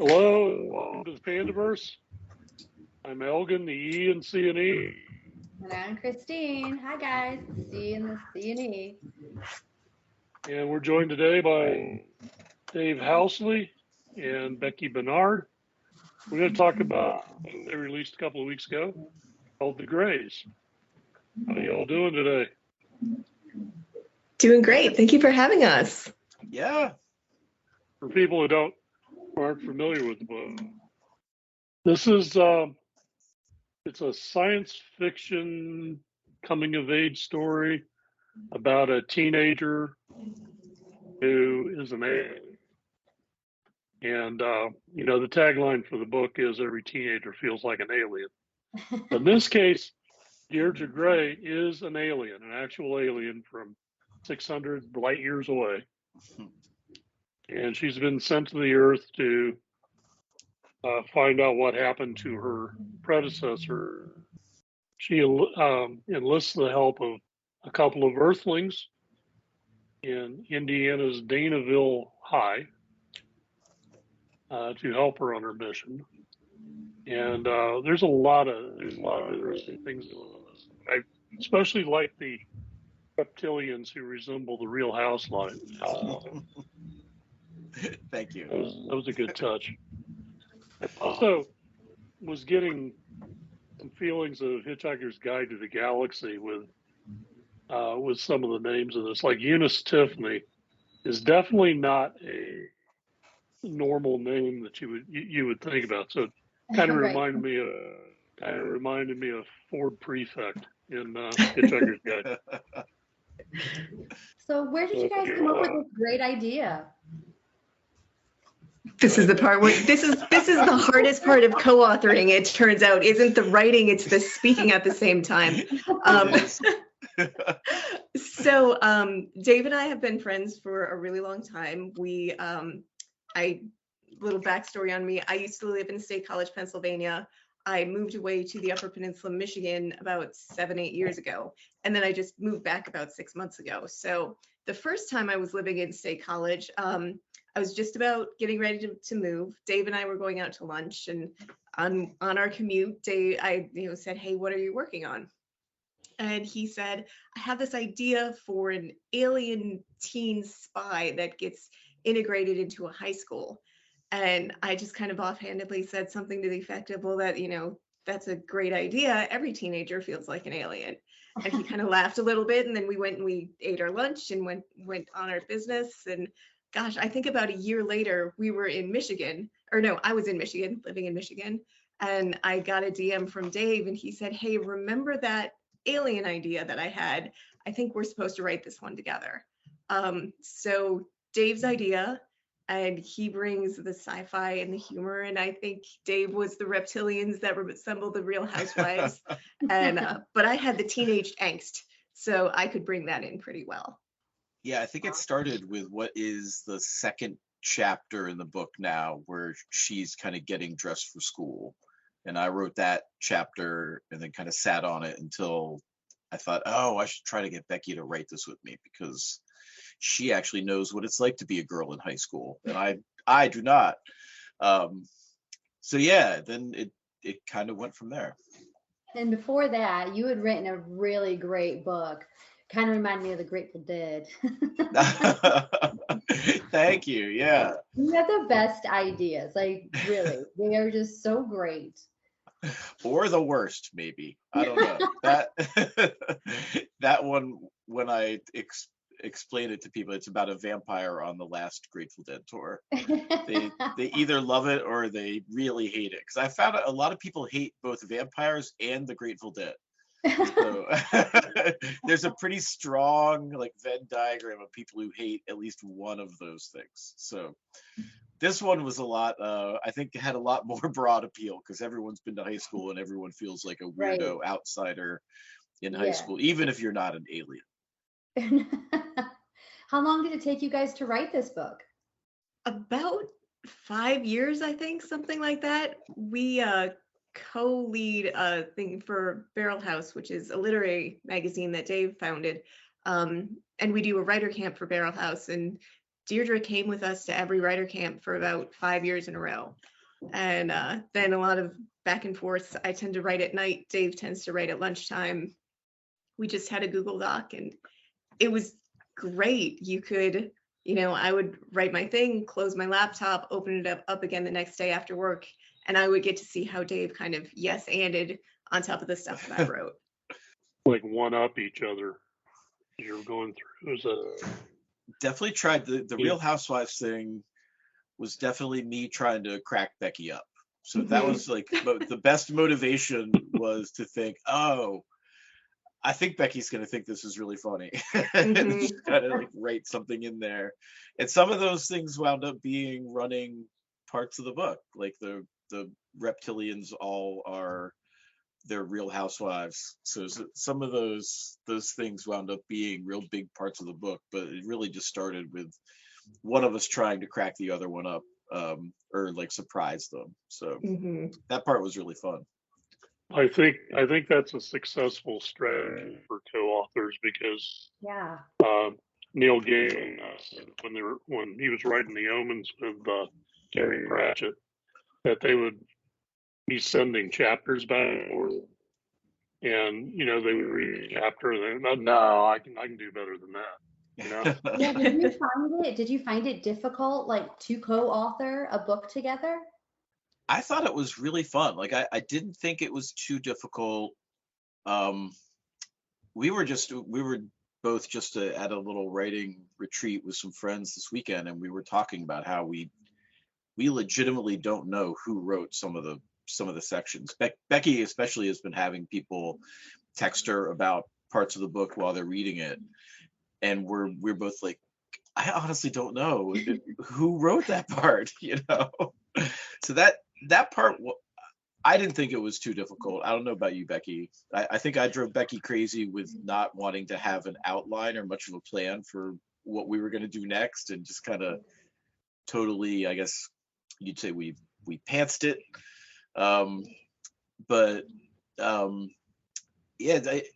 Hello, and welcome to the Pandaverse. I'm Elgin, the E and C and E. And I'm Christine. Hi guys, the C and the C and E. And we're joined today by Dave Housley and Becky Barnard. We're going to talk about something they released a couple of weeks ago called The Grays. How are you all doing today? Doing great. Thank you for having us. Yeah. For people who aren't familiar with the book, this is it's a science fiction coming of age story about a teenager who is an alien. And, the tagline for the book is every teenager feels like an alien. In this case, Deirdre Gray is an alien, an actual alien from 600 light years away. And she's been sent to the Earth to find out what happened to her predecessor. She enlists the help of a couple of Earthlings in Indiana's Danaville High to help her on her mission. And there's a lot of interesting things. I especially like the reptilians who resemble the Real Housewives. Thank you. That was a good touch. I also was getting some feelings of Hitchhiker's Guide to the Galaxy with some of the names of this. Like Eunice Tiffany is definitely not a normal name that you would think about. So it kind of reminded me of Ford Prefect in Hitchhiker's Guide. So where did you guys come up with this great idea? This is the part where this is the hardest part of co-authoring. It turns out isn't the writing; it's the speaking at the same time. So Dave and I have been friends for a really long time. Little backstory on me. I used to live in State College, Pennsylvania. I moved away to the Upper Peninsula, Michigan about 7-8 years ago. And then I just moved back about 6 months ago. So the first time I was living in State College, I was just about getting ready to move. Dave and I were going out to lunch, and on our commute, I said, "Hey, what are you working on?" And he said, "I have this idea for an alien teen spy that gets integrated into a high school." And I just kind of offhandedly said something to the effect of, "Well, that's a great idea. Every teenager feels like an alien." And he kind of laughed a little bit, and then we went and we ate our lunch and went on our business. And gosh, I think about a year later, we were in Michigan, I was in Michigan, living in Michigan, and I got a DM from Dave, and he said, "Hey, remember that alien idea that I had? I think we're supposed to write this one together." So Dave's idea, and he brings the sci-fi and the humor, and I think Dave was the reptilians that resemble the Real Housewives, and but I had the teenage angst, so I could bring that in pretty well. Yeah, I think it started with what is the second chapter in the book now, where she's kind of getting dressed for school. And I wrote that chapter and then kind of sat on it until I thought, oh, I should try to get Becky to write this with me, because she actually knows what it's like to be a girl in high school, and I do not. So yeah, then it kind of went from there. And before that, you had written a really great book. Kind of reminded me of the Grateful Dead. Thank you. Yeah. You have the best ideas. Like, really, they are just so great. Or the worst, maybe. I don't know. That one, when I explain it to people, it's about a vampire on the last Grateful Dead tour. They either love it or they really hate it, because I found out a lot of people hate both vampires and the Grateful Dead. So there's a pretty strong Venn diagram of people who hate at least one of those things. So this one was a lot, I think it had a lot more broad appeal, because everyone's been to high school and everyone feels like a weirdo outsider in high school, even if you're not an alien. How long did it take you guys to write this book? About 5 years, I think, something like that. We co-lead a thing for Barrel House, which is a literary magazine that Dave founded. And we do a writer camp for Barrel House. And Deirdre came with us to every writer camp for about 5 years in a row. And then a lot of back and forth. I tend to write at night. Dave tends to write at lunchtime. We just had a Google Doc, and it was great. You could, I would write my thing, close my laptop, open it up again the next day after work, and I would get to see how Dave kind of yes-anded on top of the stuff that I wrote. Like one up each other. You were going through. It was Definitely tried the Real Housewives thing. Was definitely me trying to crack Becky up. So that was like the best motivation was to think, oh, I think Becky's going to think this is really funny. And just kind of like write something in there. And some of those things wound up being running parts of the book. Like the reptilians all are their Real Housewives. So some of those things wound up being real big parts of the book, but it really just started with one of us trying to crack the other one up, or like surprise them. So that part was really fun. I think that's a successful strategy for co-authors because Neil Gaiman, when he was writing The Omens with Gary Pratchett, that they would be sending chapters back and forth, and they would read a chapter and then, no, I can do better than that. Yeah, did you find it difficult, like, to co-author a book together? I thought it was really fun. Like I didn't think it was too difficult. We were both just at a little writing retreat with some friends this weekend, and we were talking about how we legitimately don't know who wrote some of the sections. Becky especially has been having people text her about parts of the book while they're reading it. And we're both like, I honestly don't know who wrote that part, So that part, I didn't think it was too difficult. I don't know about you, Becky. I think I drove Becky crazy with not wanting to have an outline or much of a plan for what we were going to do next, and just kind of totally, I guess you'd say we pantsed it.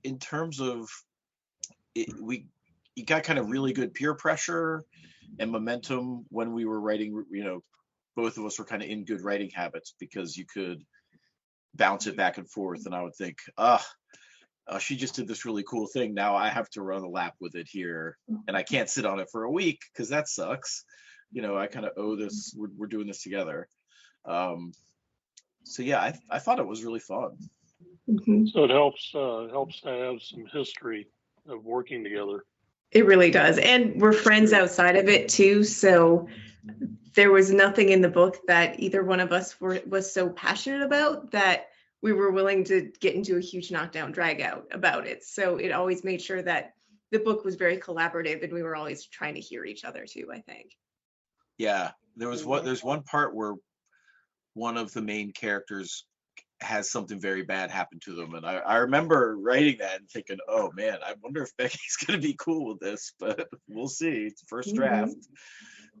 In terms of it, you got kind of really good peer pressure and momentum when we were writing. Both of us were kind of in good writing habits because you could bounce it back and forth, and I would think, she just did this really cool thing. Now I have to run a lap with it here, and I can't sit on it for a week because that sucks. I kind of owe this. We're doing this together. So yeah, I thought it was really fun. So it helps to have some history of working together. It really does. And we're friends outside of it too. So there was nothing in the book that either one of us was so passionate about that we were willing to get into a huge knockdown drag out about it. So it always made sure that the book was very collaborative, and we were always trying to hear each other too, I think. Yeah, there's one part where one of the main characters has something very bad happen to them, and I remember writing that and thinking, oh man, I wonder if Becky's gonna be cool with this, but we'll see. It's the first draft.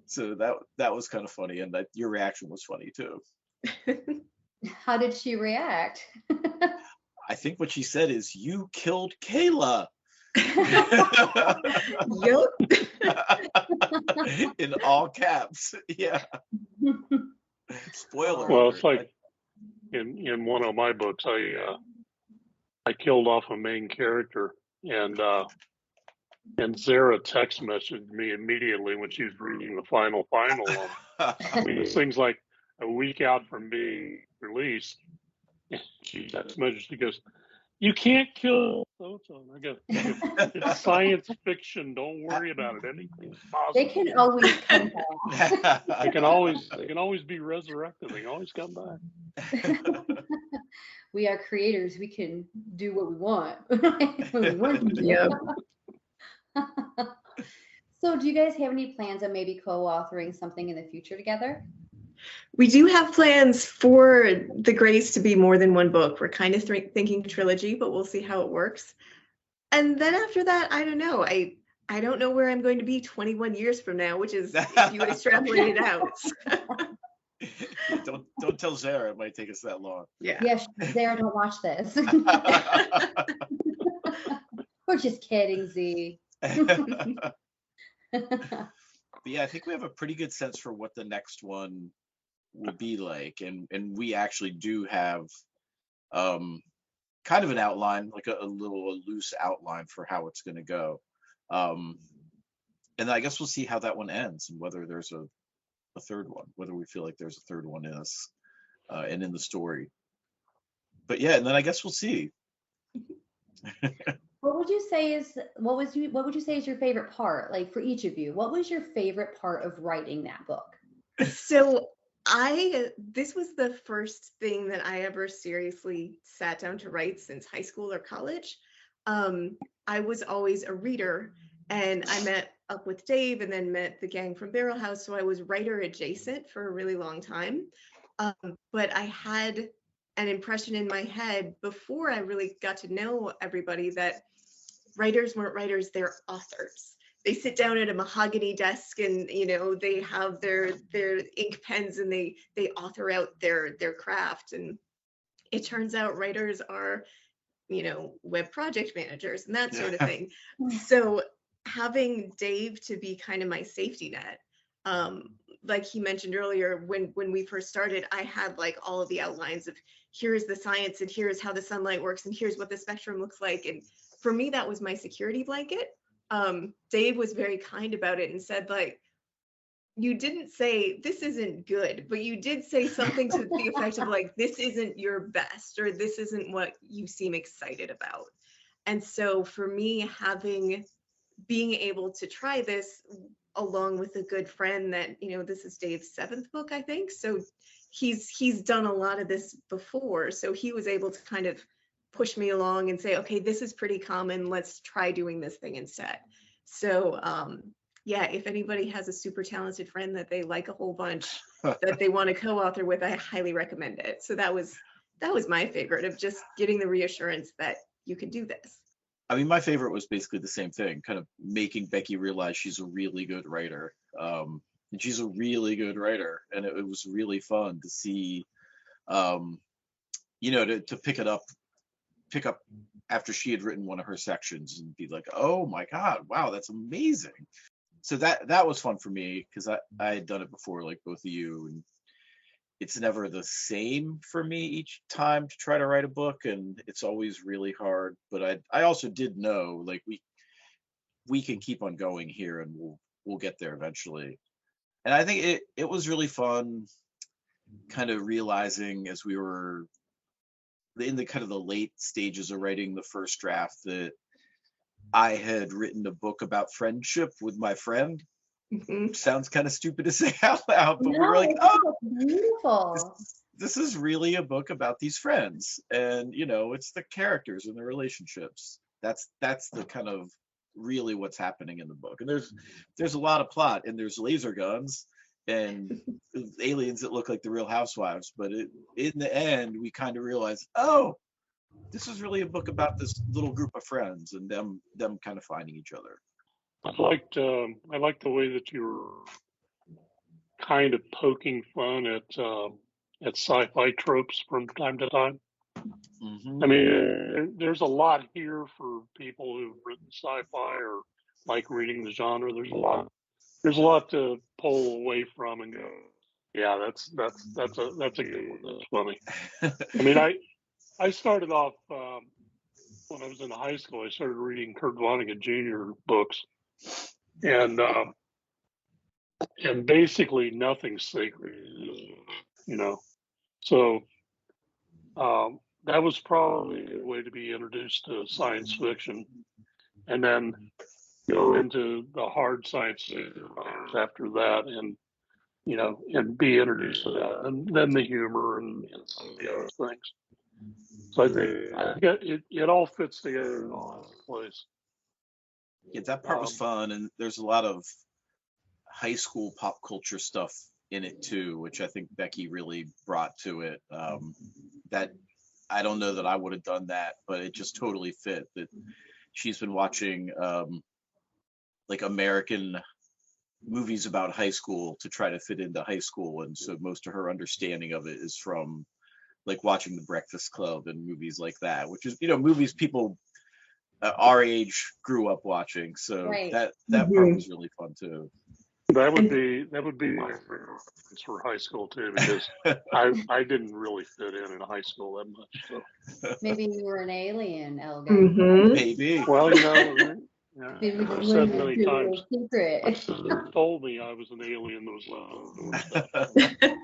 So that was kind of funny, and that your reaction was funny too. How did she react? I think what she said is, "You killed Kayla." Yup. In all caps. Yeah. Spoiler. Well, it's like in one of my books, I killed off a main character, and Zara text messaged me immediately when she was reading the final. I mean, this thing's like a week out from being released. She text messaged. She goes, "You can't kill so-and-so." I go, "It's science fiction. Don't worry about it. Anything's possible." They can always come back. They can always be resurrected. They can always come back. We are creators. We can do what we want. When we want to. Yep. So do you guys have any plans on maybe co-authoring something in the future together? We do have plans for the Grays to be more than one book. We're kind of thinking trilogy, but we'll see how it works. And then after that, I don't know. I don't know where I'm going to be 21 years from now, which is if you would extrapolate it out. Don't tell Zara it might take us that long. Yeah. Yes, Zara, don't watch this. We're just kidding, Z. But yeah, I think we have a pretty good sense for what the next one will be like, and we actually do have kind of an outline, like a loose outline for how it's going to go. And I guess we'll see how that one ends and whether there's a third one, whether we feel like there's a third one and in the story. But yeah, and then I guess we'll see. What would you say is your favorite part? Like for each of you, what was your favorite part of writing that book? So this was the first thing that I ever seriously sat down to write since high school or college. I was always a reader, and I met up with Dave and then met the gang from Barrel House. So I was writer adjacent for a really long time. But I had an impression in my head before I really got to know everybody that writers weren't writers, they're authors. They sit down at a mahogany desk and, you know, they have their ink pens and they author out their craft. And it turns out writers are, you know, web project managers and that sort of thing. So having Dave to be kind of my safety net, like he mentioned earlier, when we first started, I had like all of the outlines of here's the science and here's how the sunlight works and here's what the spectrum looks like. And for me, that was my security blanket. Dave was very kind about it and said, like, you didn't say this isn't good, but you did say something to the effect of like, this isn't your best, or this isn't what you seem excited about. And so for me, being able to try this along with a good friend that, you know, this is Dave's 7th book, I think. So he's done a lot of this before. So he was able to kind of push me along and say, okay, this is pretty common. Let's try doing this thing instead. So yeah, if anybody has a super talented friend that they like a whole bunch that they want to co-author with, I highly recommend it. So that was my favorite, of just getting the reassurance that you can do this. I mean, my favorite was basically the same thing, kind of making Becky realize she's a really good writer. And she's a really good writer. And it was really fun to see, you know, to pick up after she had written one of her sections and be like, oh my God, wow, that's amazing. So that was fun for me, because I had done it before, like both of you, and it's never the same for me each time to try to write a book, and it's always really hard. But I also did know, like, we can keep on going here and we'll get there eventually. And I think it was really fun kind of realizing as we were in the kind of the late stages of writing the first draft that I had written a book about friendship with my friend. Mm-hmm. Sounds kind of stupid to say out loud, but we were like, oh, beautiful. This is really a book about these friends, and you know, it's the characters and the relationships. That's the kind of really what's happening in the book. And there's a lot of plot, and there's laser guns and aliens that look like the Real Housewives, but in the end we kind of realize, oh, this is really a book about this little group of friends and them kind of finding each other. I liked the way that you were kind of poking fun at sci-fi tropes from time to time. Mm-hmm. I mean, there's a lot here for people who've written sci-fi or like reading the genre. There's a lot to pull away from and go, yeah, that's a good one. That's funny. I mean, I started off when I was in high school. I started reading Kurt Vonnegut Jr. books, and basically nothing's sacred, you know. So that was probably a way to be introduced to science fiction, and then go into the hard science fiction after that, and you know, and be introduced to that, and then the humor and some of the other things. So I think it all fits together in all place. Yeah, that part was fun, and there's a lot of high school pop culture stuff in it too, which I think Becky really brought to it. That I don't know that I would have done that, but it just totally fit. That she's been watching like American movies about high school to try to fit into high school, and so most of her understanding of it is from like watching The Breakfast Club and movies like that, which is, you know, movies people our age grew up watching. So right. that part was really fun too. That would be my favorite for high school too, because I didn't really fit in high school that much. So Maybe you were an alien, Elgin. Mhm. Maybe. well, Maybe we I've just said learned many your times. secret. My sister told me I was an alien that was doing stuff.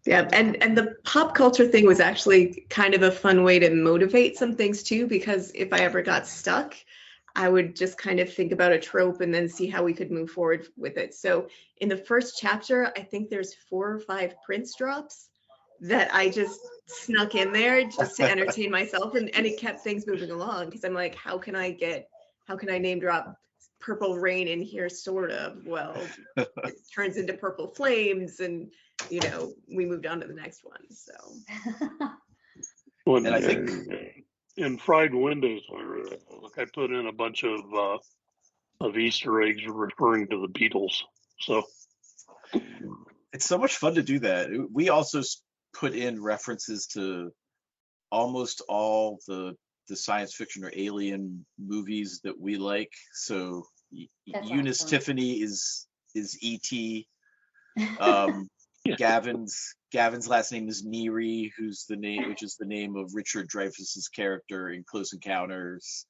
Yeah, and the pop culture thing was actually kind of a fun way to motivate some things too, because if I ever got stuck, I would just kind of think about a trope and then see how we could move forward with it. So in the first chapter, I think there's 4 or 5 Prince drops that I just snuck in there just to entertain myself, and it kept things moving along, because I'm like, how can I name drop Purple Rain in here, sort of? Well, it turns into Purple Flames, and we moved on to the next one. So When, And I think in Fried Windows, I put in a bunch of Easter eggs referring to the Beatles. So it's so much fun to do that. We also put in references to almost all the science fiction or alien movies that we like. So That's Eunice awesome. Tiffany is E.T. Yeah. Gavin's last name is Neary, which is the name of Richard Dreyfuss's character in Close Encounters.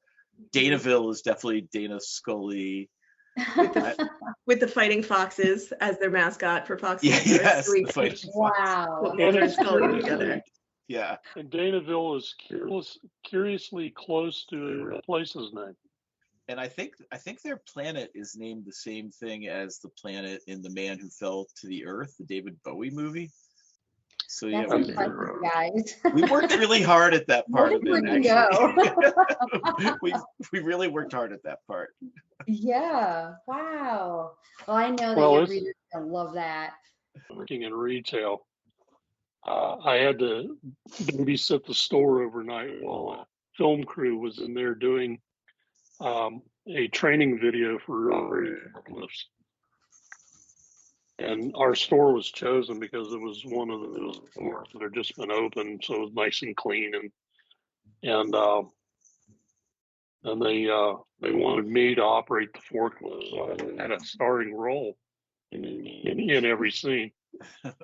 Danaville is definitely Dana Scully. with the fighting foxes as their mascot for Fox. Yes, so we the fighting fox. Wow. put Mulder and Scully together. Yeah. And Danaville is curiously close to a place's name. And I think their planet is named the same thing as the planet in The Man Who Fell to the Earth, the David Bowie movie. So yeah, That's impressive, guys. we worked really hard at that part of Where it. did we Actually. go? we really worked hard at that part. Yeah. Wow. Well, I know that Well, your it's- readers are gonna love that. Working in retail, I had to babysit the store overnight while a film crew was in there doing a training video for forklifts. And our store was chosen because it was one of those stores that had just been opened, so it was nice and clean, and they wanted me to operate the forklift, so I had a starring role in every scene.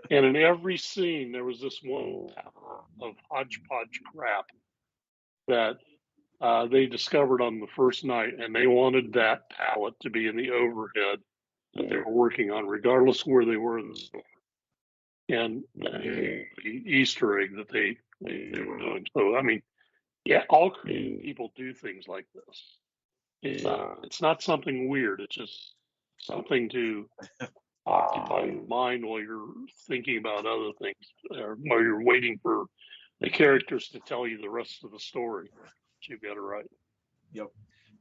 And in every scene, there was this one of hodgepodge crap that they discovered on the first night, and they wanted that pallet to be in the overhead that they were working on, regardless of where they were in the store. And the Easter egg that they were doing. So, I mean, yeah, all creative people do things like this. It's not something weird. It's just something to occupy your mind while you're thinking about other things, or while you're waiting for the characters to tell you the rest of the story that you've got to write. Yep.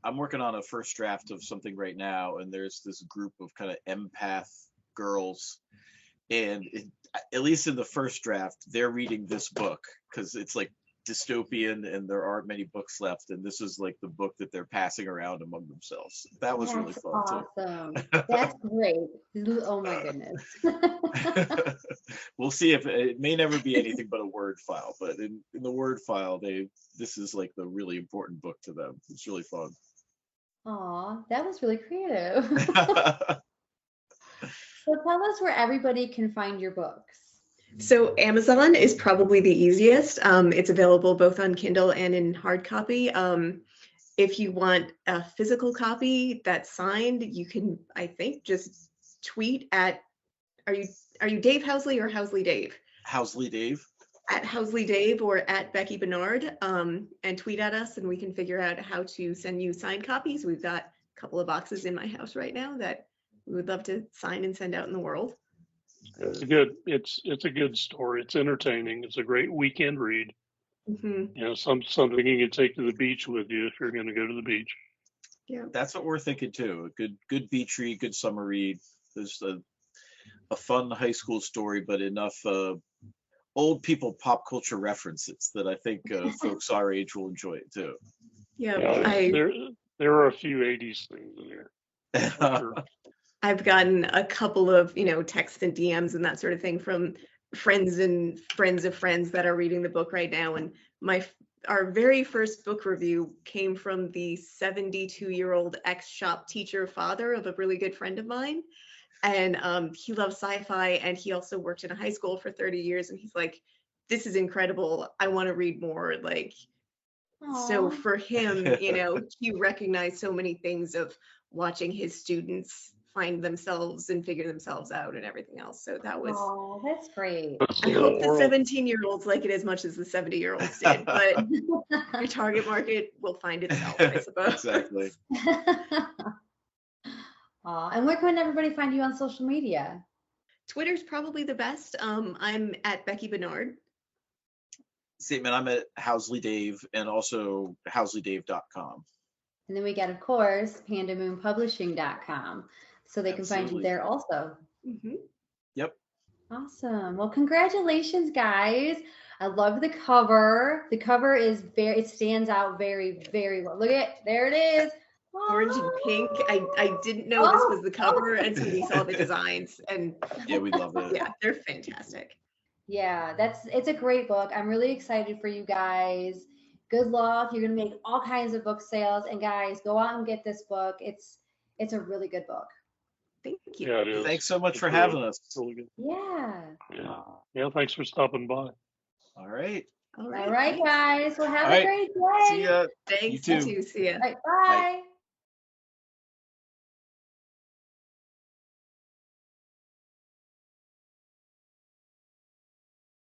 I'm working on a first draft of something right now, and there's this group of kind of empath girls, and at least in the first draft, they're reading this book because it's like dystopian and there aren't many books left, and this is like the book that they're passing around among themselves. That was really fun awesome. That's great. Oh my goodness. too. We'll see if it may never be anything but a Word file, but in the Word file, this is like the really important book to them. It's really fun. Aw, that was really creative. So tell us where everybody can find your books. So Amazon is probably the easiest. It's available both on Kindle and in hard copy. If you want a physical copy that's signed, you can, I think, just tweet at, are you Dave Housley or Housley Dave? Housley Dave. At Housley Dave or at Becky Barnard, and tweet at us, and we can figure out how to send you signed copies. We've got a couple of boxes in my house right now that we would love to sign and send out in the world. It's a good story. It's entertaining. It's a great weekend read. Mm-hmm. Something you can take to the beach with you if you're going to go to the beach. Yeah, that's what we're thinking too. A good beach read, good summer read. There's a fun high school story, but enough old people pop culture references that I think folks our age will enjoy it too. Yeah, there are a few 80s things in there. Sure. I've gotten a couple of, texts and DMs and that sort of thing from friends and friends of friends that are reading the book right now. And our very first book review came from the 72-year-old ex-shop teacher father of a really good friend of mine. And he loves sci-fi, and he also worked in a high school for 30 years. And he's like, this is incredible. I want to read more. Like, so Aw. for him, he recognized so many things of watching his students find themselves and figure themselves out and everything else. So that was, Oh, that's great. I hope the 17-year-olds like it as much as the 70-year-olds did, but your target market will find itself, I suppose. Exactly. Aw, and where can everybody find you on social media? Twitter's probably the best. I'm at Becky Barnard. Statement, I'm at Housley Dave and also housley.dave.com. And then we got, of course, pandamoonpublishing.com. So they can find you Absolutely. there also. Mhm. Yep. Awesome. Well, congratulations, guys. I love the cover. The cover is it stands out very, very well. Look at, there it is. Orange and pink. I didn't know this was the cover until we saw the designs, and Yeah, we love it. yeah, they're fantastic. Yeah, it's a great book. I'm really excited for you guys. Good luck. You're gonna make all kinds of book sales. And guys, go out and get this book. It's a really good book. Thank you. Yeah, it is. Thanks so much It's for really- having us. it's really good. Yeah. Yeah. Yeah, thanks for stopping by. All right. All All right. right, guys. Well, have All a right. great day. See ya. Thanks. You You too. too. See ya. All right, bye.